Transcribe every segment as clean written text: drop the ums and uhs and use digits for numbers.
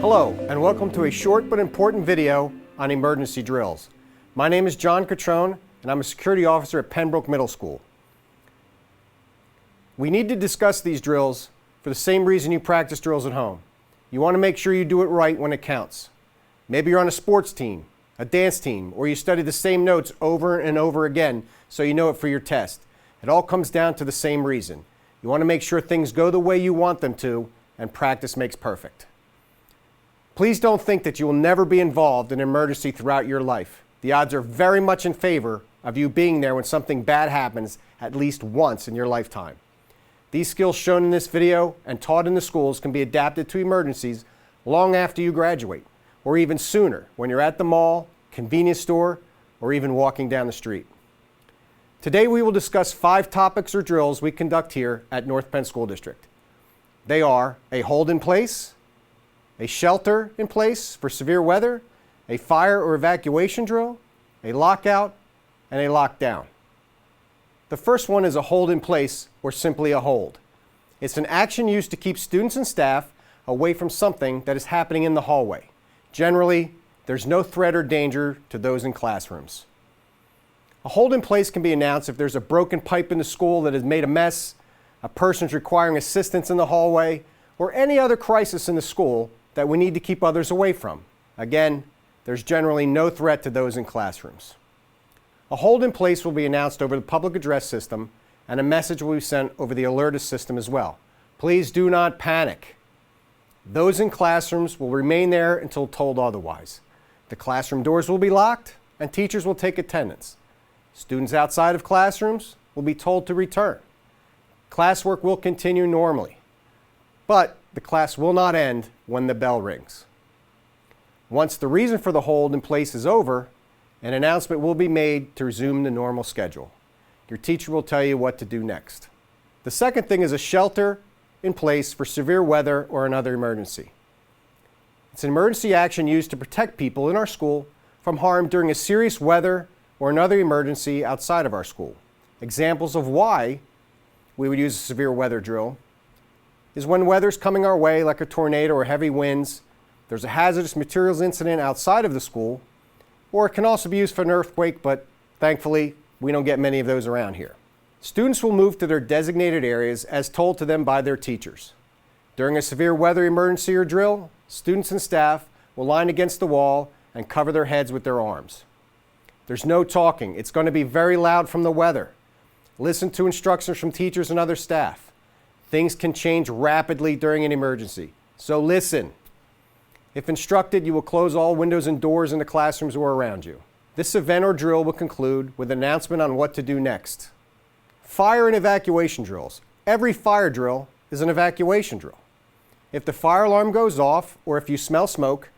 Hello, and welcome to a short but important video on emergency drills. My name is John Cutrone, and I'm a security officer at Pennbrook Middle School. We need to discuss these drills for the same reason you practice drills at home. You want to make sure you do it right when it counts. Maybe you're on a sports team, a dance team, or you study the same notes over and over again so you know it for your test. It all comes down to the same reason. You want to make sure things go the way you want them to, and practice makes perfect. Please don't think that you will never be involved in an emergency throughout your life. The odds are very much in favor of you being there when something bad happens at least once in your lifetime. These skills shown in this video and taught in the schools can be adapted to emergencies long after you graduate, or even sooner when you're at the mall, convenience store, or even walking down the street. Today we will discuss 5 topics or drills we conduct here at North Penn School District. They are a hold in place, a shelter in place for severe weather, a fire or evacuation drill, a lockout, and a lockdown. The first one is a hold in place, or simply a hold. It's an action used to keep students and staff away from something that is happening in the hallway. Generally, there's no threat or danger to those in classrooms. A hold in place can be announced if there's a broken pipe in the school that has made a mess, a person's requiring assistance in the hallway, or any other crisis in the school that we need to keep others away from. Again, there's generally no threat to those in classrooms. A hold in place will be announced over the public address system, and a message will be sent over the alertus system as well. Please do not panic. Those in classrooms will remain there until told otherwise. The classroom doors will be locked, and teachers will take attendance. Students outside of classrooms will be told to return. Classwork will continue normally, but the class will not end when the bell rings. Once the reason for the hold in place is over, an announcement will be made to resume the normal schedule. Your teacher will tell you what to do next. The second thing is a shelter in place for severe weather or another emergency. It's an emergency action used to protect people in our school from harm during a serious weather or another emergency outside of our school. Examples of why we would use a severe weather drill is when weather's coming our way, like a tornado or heavy winds, there's a hazardous materials incident outside of the school, or it can also be used for an earthquake, but thankfully we don't get many of those around here. Students will move to their designated areas as told to them by their teachers. During a severe weather emergency or drill, students and staff will line against the wall and cover their heads with their arms. There's no talking. It's going to be very loud from the weather. Listen to instructions from teachers and other staff. Things can change rapidly during an emergency, so listen. If instructed, you will close all windows and doors in the classrooms or around you. This event or drill will conclude with an announcement on what to do next. Fire and evacuation drills. Every fire drill is an evacuation drill. If the fire alarm goes off or if you smell smoke,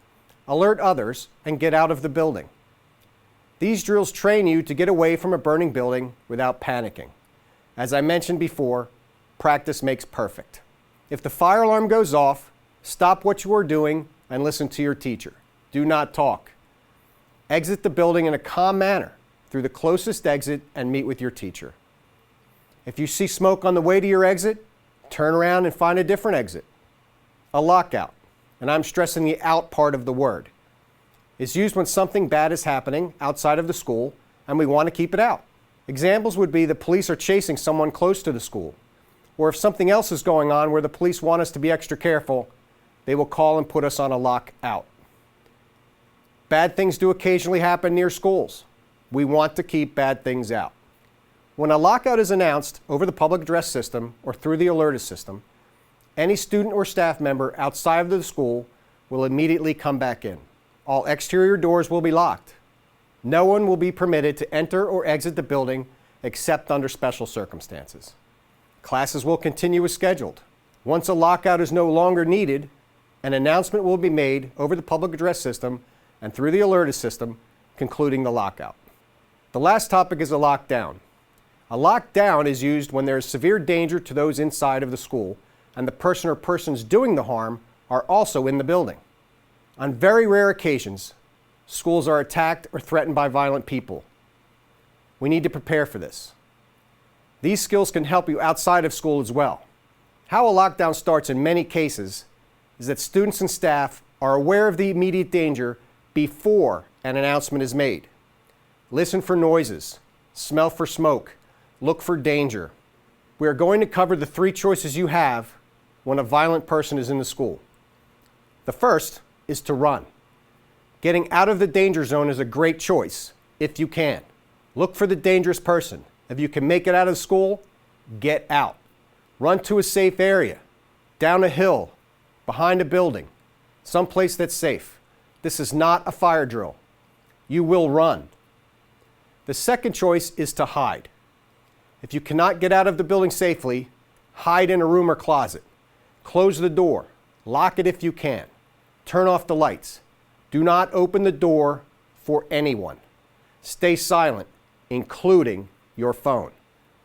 alert others and get out of the building. These drills train you to get away from a burning building without panicking. As I mentioned before, practice makes perfect. If the fire alarm goes off, stop what you are doing and listen to your teacher. Do not talk. Exit the building in a calm manner through the closest exit and meet with your teacher. If you see smoke on the way to your exit, turn around and find a different exit. A lockout, and I'm stressing the out part of the word, is used when something bad is happening outside of the school and we want to keep it out. Examples would be the police are chasing someone close to the school, or if something else is going on where the police want us to be extra careful, they will call and put us on a lockout. Bad things do occasionally happen near schools. We want to keep bad things out. When a lockout is announced over the public address system or through the alertus system, any student or staff member outside of the school will immediately come back in. All exterior doors will be locked. No one will be permitted to enter or exit the building except under special circumstances. Classes will continue as scheduled. Once a lockout is no longer needed, an announcement will be made over the public address system and through the alertus system, concluding the lockout. The last topic is a lockdown. A lockdown is used when there is severe danger to those inside of the school and the person or persons doing the harm are also in the building. On very rare occasions, schools are attacked or threatened by violent people. We need to prepare for this. These skills can help you outside of school as well. How a lockdown starts in many cases is that students and staff are aware of the immediate danger before an announcement is made. Listen for noises, smell for smoke, look for danger. We are going to cover the 3 choices you have when a violent person is in the school. The first is to run. Getting out of the danger zone is a great choice, if you can. Look for the dangerous person. If you can make it out of school, get out. Run to a safe area, down a hill, behind a building, someplace that's safe. This is not a fire drill. You will run. The second choice is to hide. If you cannot get out of the building safely, hide in a room or closet. Close the door. Lock it if you can. Turn off the lights. Do not open the door for anyone. Stay silent, including your phone.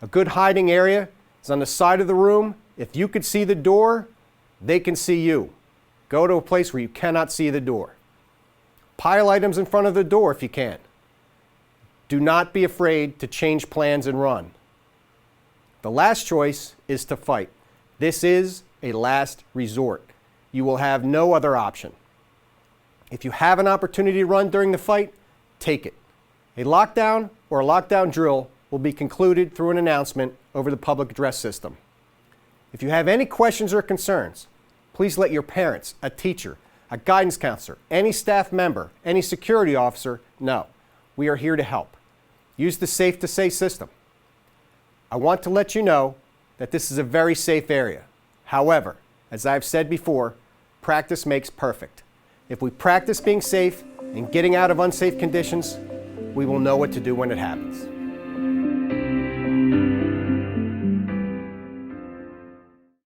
A good hiding area is on the side of the room. If you could see the door, they can see you. Go to a place where you cannot see the door. Pile items in front of the door if you can. Do not be afraid to change plans and run. The last choice is to fight. This is a last resort. You will have no other option. If you have an opportunity to run during the fight, take it. A lockdown or a lockdown drill will be concluded through an announcement over the public address system. If you have any questions or concerns, please let your parents, a teacher, a guidance counselor, any staff member, any security officer know. We are here to help. Use the Safe to Say system. I want to let you know that this is a very safe area. However, as I've said before, practice makes perfect. If we practice being safe and getting out of unsafe conditions, we will know what to do when it happens.